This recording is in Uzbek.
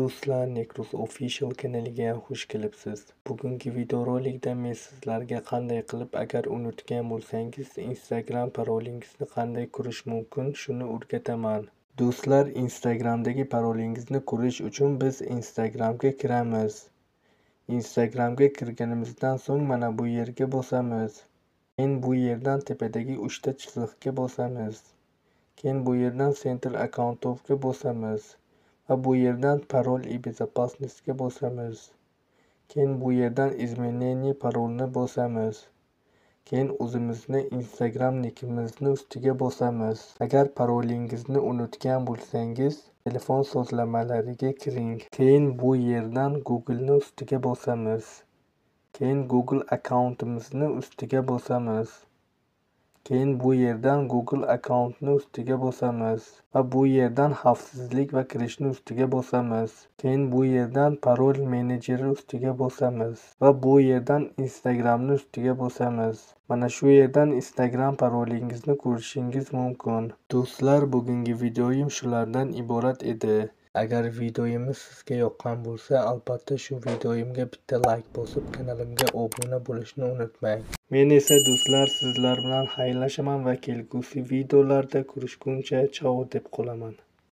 Do'stlar, Necros Official kanaliga xush kelibsiz. Bugungi videorolikda men sizlarga qanday qilib agar unutgan bo'lsangiz Instagram parolingizni qanday ko'rish mumkin shuni o'rgataman. Do'stlar, Instagramdagi parolingizni ko'rish uchun biz Instagramga kiramiz. Instagramga kirganimizdan so'ng mana bu yerga bosamiz. Keyin bu yerdan tepadagi 3 ta chiziqqa bosamiz. Keyin bu yerdan Center Account'ga bosamiz. Va bu yerdan parol и безопасностьga bosamiz. Keyin bu yerdan изменение parolni bosamiz. Keyin o'zimizni Instagram nickimizni ustiga bosamiz. Agar parolingizni unutgan bo'lsangiz, telefon sozlamalariga kiring. Keyin bu yerdan Google'ni ustiga bosamiz. Keyin Google akkauntimizni ustiga bosamiz. Keyin bu yerdan Google akkauntni ustiga bosamiz va bu yerdan xavfsizlik va kirishni ustiga bosamiz. Keyin bu yerdan parol menejeri ustiga bosamiz va bu yerdan Instagramni ustiga bosamiz. Mana shu yerdan Instagram parolingizni ko'rishingiz mumkin. Do'stlar, bugungi videoyim shulardan iborat edi. Agar videoyimiz sizga yoqqan bo'lsa, albatta shu videoyimga bitta like bosib, kanalimga obuna bo'lishni unutmang. Men esa do'stlar sizlar bilan xayrlashaman va kelgusi videolarda ko'rishguncha chao deb qolaman.